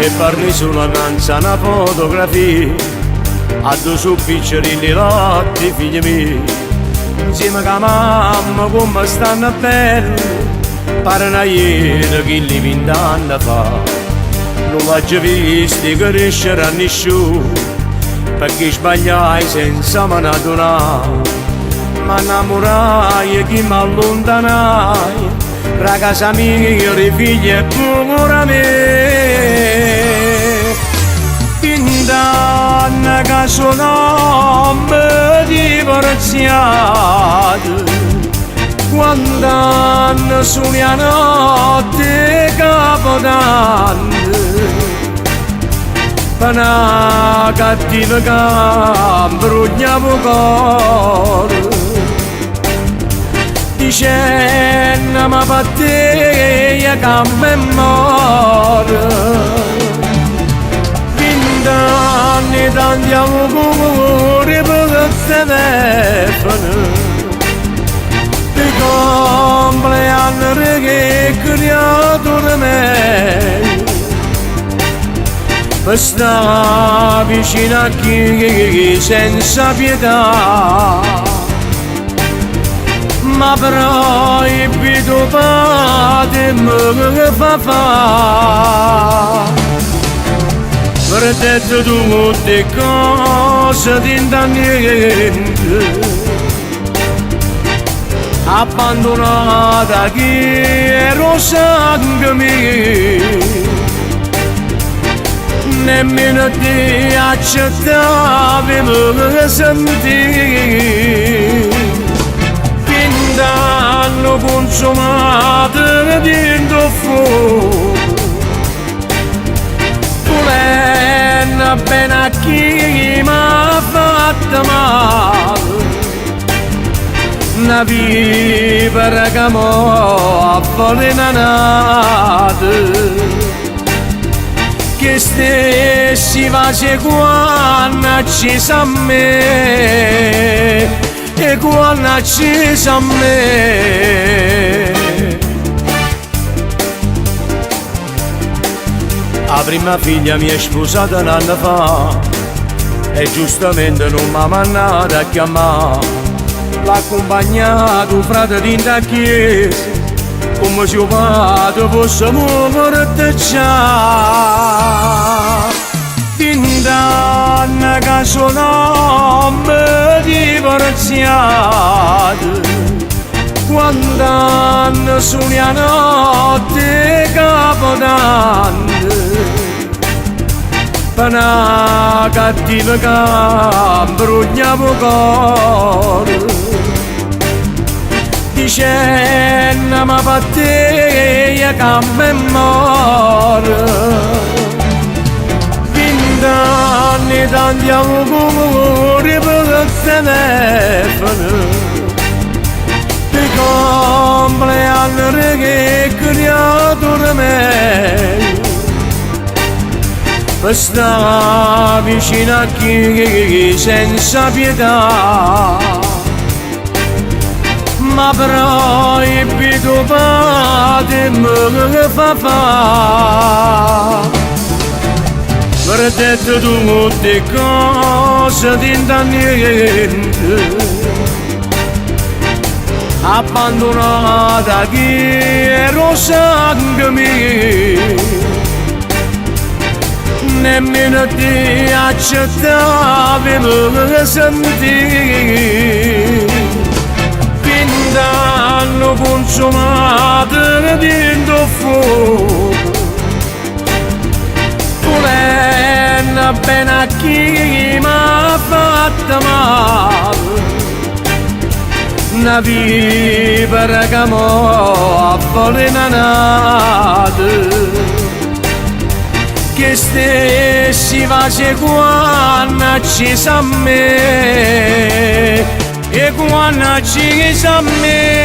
e parmi solo annanzi a una fotografia a due su piccerini lotti figli miei insieme con mamma come stanno belli pare una ieri che li 20 anni fa non l'ho visti crescere a nessuno perché sbagliai senza me ne adonare ma innamorai e chi mi allontanai la casa mia, i figli e pure me 20 anni che sono divorziato quando anni sono la notte capodanno per una cattiva che brugnavo cuore dicendo ma per te che mi muore 20 anni tanti auguri per il telefono di compleanno che creatura me per stare vicino a chi senza pietà ma proibito padre mi fa per detto tutte cose di niente abbandonata chi ero sangue mio nemmeno ti accettavi mi sentire 20 anni consumati dentro fuoco volendo bene a chi mi ha fatto male una vivere che mo' avvelenata che stessi face quando ci sa me e quando ci sa me la prima figlia mi è sposata un anno fa e giustamente non mi ha mandato a chiamare l'ha accompagnato un frate di in chiesa come se il padre fosse morto già 20 anni che sono divorziato quando anni sono la notte capodanno per una cattiva che brugnavo cuore dicendo ma per te che mi muore 20 anni tanti auguri per il telefono di compleanno che creatura me per stare vicino a chi senza pietà ma proibito padre mi fa per detto tutte cose di niente abbandonata chi ero sangue mio nemmeno ti accettavi mi sentire 20 anni consumati dentro fuoco volendo bene a chi mi ha fatto male una vivere che mo' avvelenata che stessi face quando ci sa me e quando ci sa me